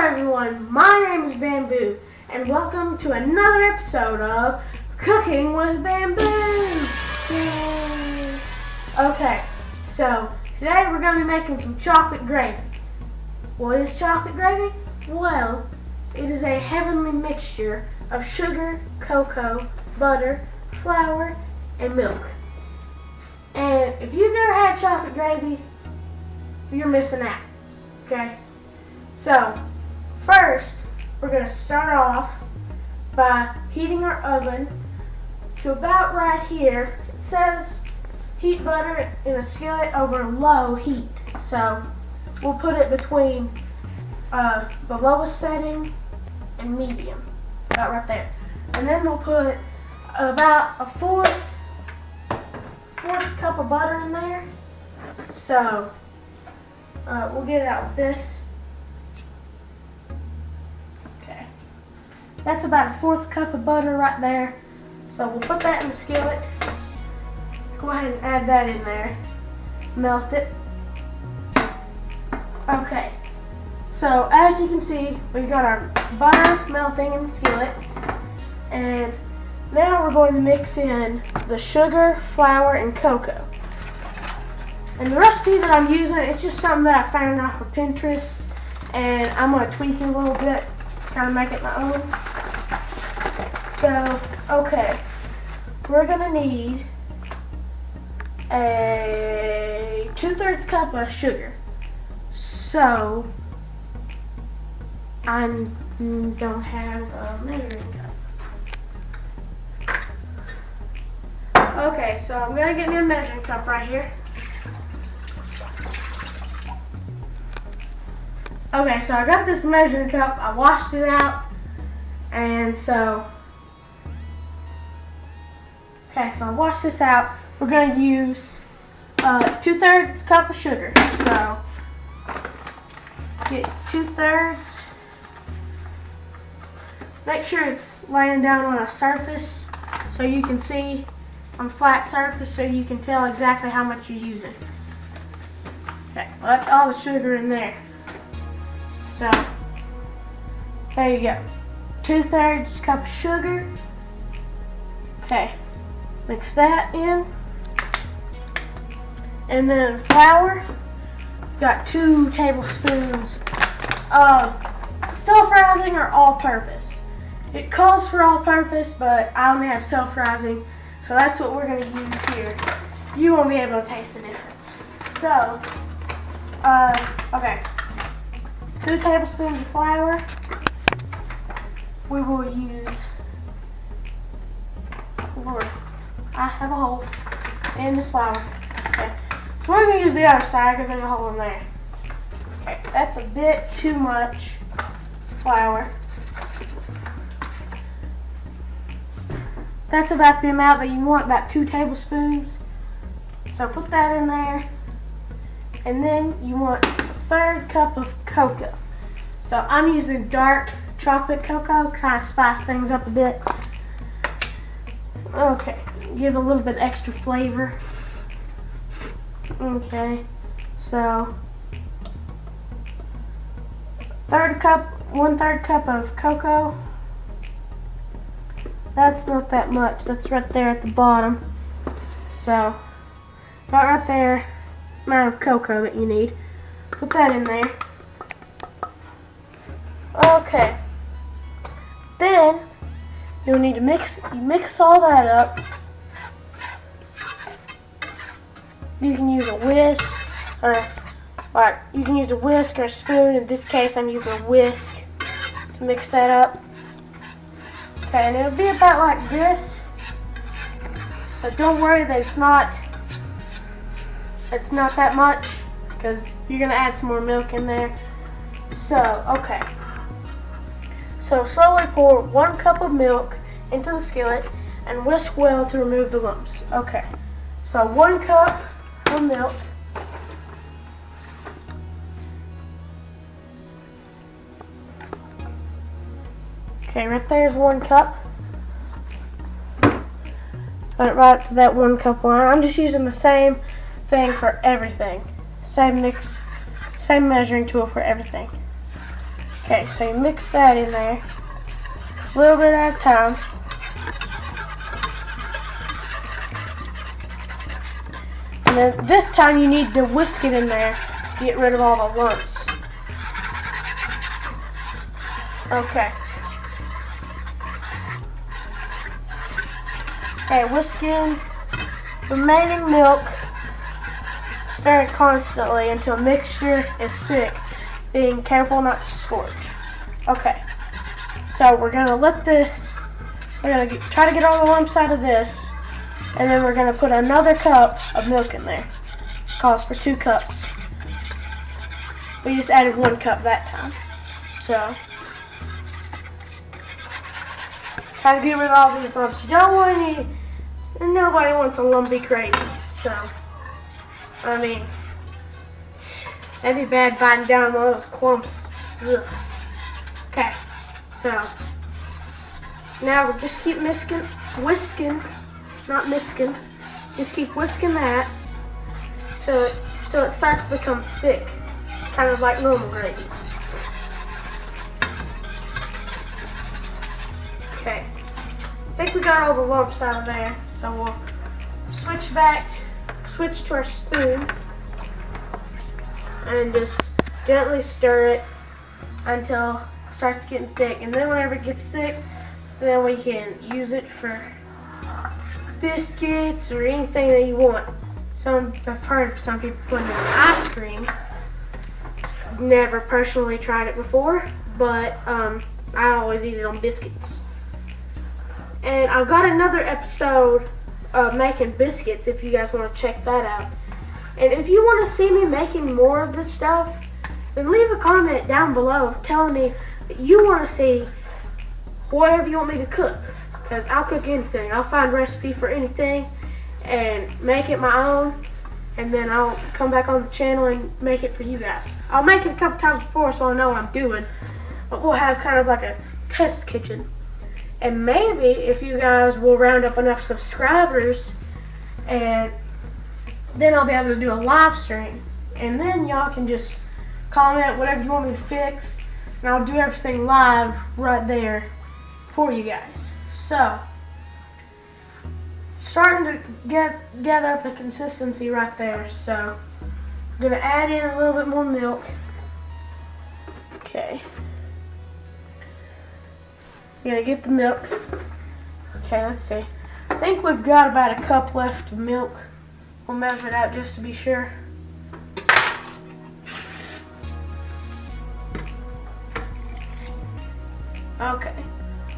everyone, my name is Bamboo, and welcome to another episode of Cooking with Bamboo! Yay! Okay, so today we're going to be making some chocolate gravy. What is chocolate gravy? Well, it is a heavenly mixture of sugar, cocoa, butter, flour, and milk. And if you've never had chocolate gravy, you're missing out, okay? So, first, we're going to start off by heating our oven to about right here. It says heat butter in a skillet over low heat. So, we'll put it between the lowest setting and medium, about right there. And then we'll put about a fourth cup of butter in there. So, we'll get it out with this. Okay, that's about a fourth cup of butter right there. So we'll put that in the skillet. Go ahead and add that in there. Melt it. Okay, so as you can see, we've got our butter melting in the skillet. And now we're going to mix in the sugar, flour, and cocoa. And the recipe that I'm using, it's just something that I found off of Pinterest, and I'm going to tweak it a little bit to kind of make it my own. So, okay, we're going to need a 2/3 cup of sugar. So, I don't have a measuring cup. Okay, so I'm going to get me a measuring cup right here. Okay, so I got this measuring cup, I washed it out, and so, okay, so I washed this out. We're going to use 2/3 cup of sugar. So, get 2/3, make sure it's laying down on a surface so you can see, on a flat surface so you can tell exactly how much you're using. Okay, well that's all the sugar in there. So, there you go. 2/3 cup of sugar. Okay, mix that in. And then flour. Got 2 tablespoons of self-rising or all-purpose. It calls for all-purpose, but I only have self-rising, so that's what we're going to use here. You won't be able to taste the difference. So, okay. 2 tablespoons of flour. We will use, Lord, I have a hole in this flour. Okay, so we're going to use the other side because there's a hole in there. Okay, that's a bit too much flour. That's about the amount that you want, about 2 tablespoons. So put that in there. And then you want 1/3 cup of cocoa. So I'm using dark chocolate cocoa, kind of spice things up a bit. Okay, give a little bit extra flavor. Okay, so 1/3 cup of cocoa. That's not that much. That's right there at the bottom. So, about right there, amount of cocoa that you need. Put that in there. Okay. Then you'll need to mix all that up. You can use a whisk or you can use a whisk or a spoon. In this case, I'm using a whisk to mix that up. Okay, and it'll be about like this. So don't worry that it's not that much, because you're going to add some more milk in there. So, okay. So slowly pour 1 cup of milk into the skillet and whisk well to remove the lumps. Okay. So 1 cup of milk. Okay, right there's 1 cup. Put it right up to that 1 cup line. I'm just using the same thing for everything. Same measuring tool for everything. Okay, so you mix that in there, a little bit at a time. And then this time you need to whisk it in there to get rid of all the lumps. Okay. Okay, whisk in remaining milk. Stir it constantly until mixture is thick, being careful not to scorch. Okay, so we're gonna try to get all the lumps out of this, and then we're gonna put another cup of milk in there. Calls for 2 cups. We just added 1 cup that time. So try to get rid of all these lumps. You don't want any. Nobody wants a lumpy gravy. So I mean, that'd be bad biting down all those clumps. Ugh. Okay, so now we just keep whisking, not misking. Just keep whisking that till it starts to become thick, kind of like normal gravy. Okay, I think we got all the lumps out of there, so we'll switch to our spoon and just gently stir it until it starts getting thick. And then whenever it gets thick, then we can use it for biscuits or anything that you want. I've heard of some people putting it in ice cream. Never personally tried it before, but I always eat it on biscuits. And I've got another episode of making biscuits if you guys want to check that out. And if you want to see me making more of this stuff, then leave a comment down below telling me that you want to see whatever you want me to cook. Because I'll cook anything. I'll find a recipe for anything and make it my own. And then I'll come back on the channel and make it for you guys. I'll make it a couple times before so I know what I'm doing. But we'll have kind of like a test kitchen. And maybe if you guys will round up enough subscribers, and then I'll be able to do a live stream. And then y'all can just comment whatever you want me to fix, and I'll do everything live right there for you guys. So, starting to gather up a consistency right there. So, I'm going to add in a little bit more milk. Okay. I'm going to get the milk. Okay, let's see. I think we've got about a cup left of milk. We'll measure it out just to be sure. Okay.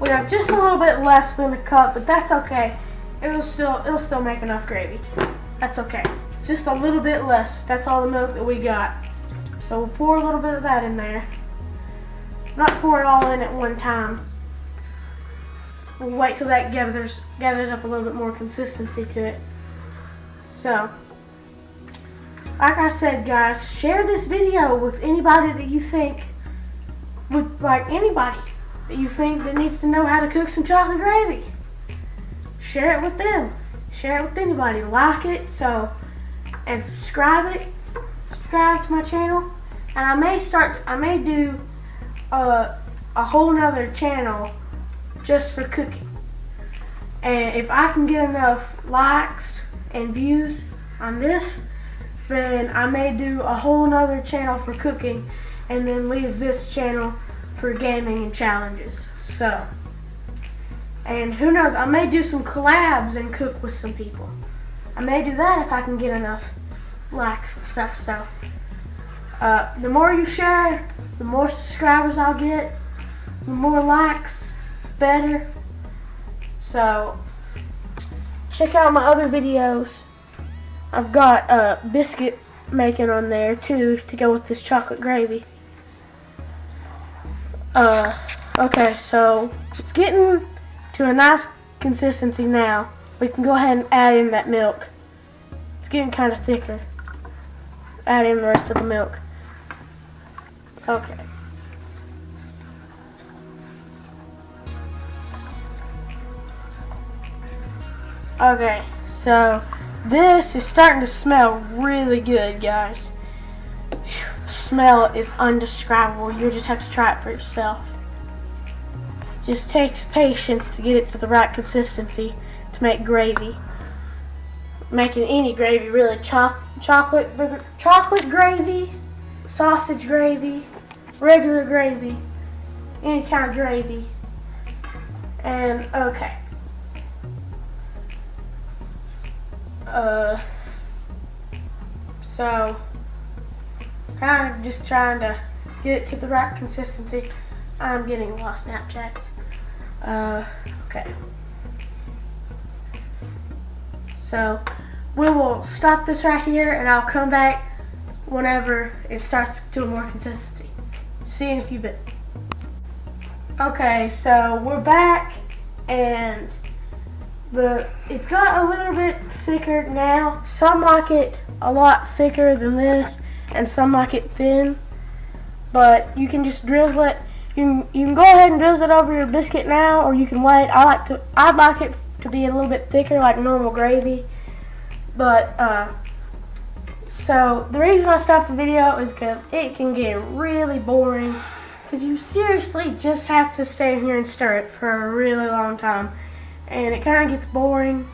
We have just a little bit less than a cup, but that's okay. It'll still make enough gravy. That's okay. Just a little bit less. That's all the milk that we got. So we'll pour a little bit of that in there. Not pour it all in at one time. We'll wait till that gathers up a little bit more consistency to it. So, like I said, guys, share this video with anybody that you think, anybody that you think that needs to know how to cook some chocolate gravy. Share it with them. Share it with anybody. Like it, and subscribe to my channel. And I may do a whole nother channel just for cooking. And if I can get enough likes and views on this, then I may do a whole nother channel for cooking and then leave this channel for gaming and challenges. So, and who knows, I may do some collabs and cook with some people. I may do that if I can get enough likes and stuff. So the more you share, the more subscribers I'll get, the more likes, better. So check out my other videos. I've got biscuit making on there too to go with this chocolate gravy. Okay, so it's getting to a nice consistency now. We can go ahead and add in that milk. It's getting kind of thicker. Add in the rest of the milk. Okay. Okay, so this is starting to smell really good, guys. smell is undescribable. You just have to try it for yourself. Just takes patience to get it to the right consistency to make gravy. Making any gravy really, chocolate gravy, sausage gravy, regular gravy, any kind of gravy. And okay. So kind of just trying to get it to the right consistency. I'm getting a lot of Snapchats. Okay. So we will stop this right here, and I'll come back whenever it starts to a more consistency. See you in a few bits. Okay, so we're back, and it's got a little bit thicker now. Some like it a lot thicker than this, and some like it thin. But you can just drizzle it. You can go ahead and drizzle it over your biscuit now, or you can wait. I'd like it to be a little bit thicker, like normal gravy. But so the reason I stopped the video is because it can get really boring. Because you seriously just have to stand here and stir it for a really long time. And it kind of gets boring.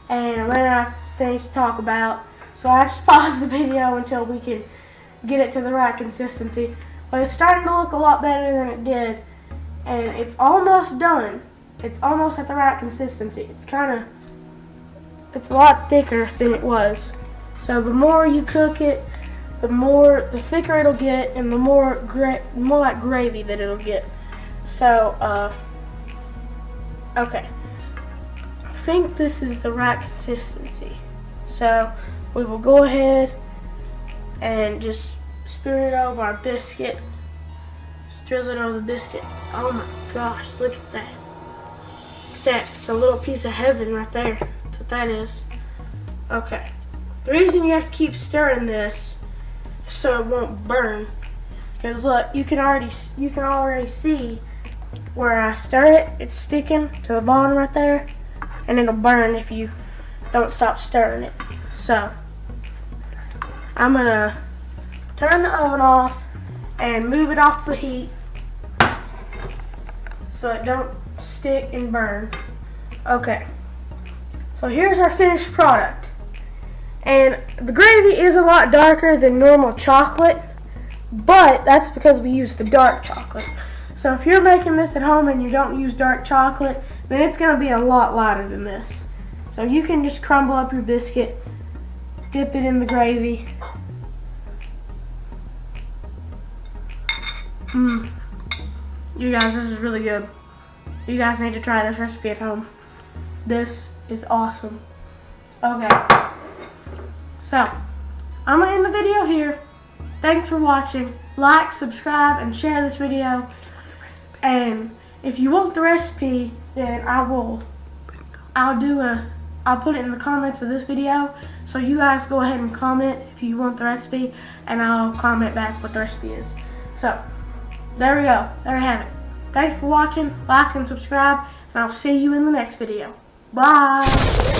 And then I things to talk about. So I just paused the video until we can get it to the right consistency. But it's starting to look a lot better than it did. And it's almost done. It's almost at the right consistency. It's a lot thicker than it was. So the more you cook it, the thicker it'll get, and the more like gravy that it'll get. So, okay. I think this is the right consistency. So, we will go ahead and just spear it over our biscuit. Just drizzle it over the biscuit. Oh my gosh, look at that. That's a little piece of heaven right there. That's what that is. Okay. The reason you have to keep stirring this is so it won't burn. Because look, you can already see where I stir it. It's sticking to the bottom right there, and it'll burn if you don't stop stirring it. So I'm gonna turn the oven off and move it off the heat so it don't stick and burn. Okay, so here's our finished product. And the gravy is a lot darker than normal chocolate, but that's because we use the dark chocolate. So if you're making this at home and you don't use dark chocolate, then it's going to be a lot lighter than this. So you can just crumble up your biscuit, dip it in the gravy. You guys, this is really good. You guys need to try this recipe at home. This is awesome. Okay. So, I'm going to end the video here. Thanks for watching. Like, subscribe, and share this video. And if you want the recipe, then I'll put it in the comments of this video. So you guys go ahead and comment if you want the recipe, and I'll comment back what the recipe is. So, there we go. There we have it. Thanks for watching. Like and subscribe, and I'll see you in the next video. Bye!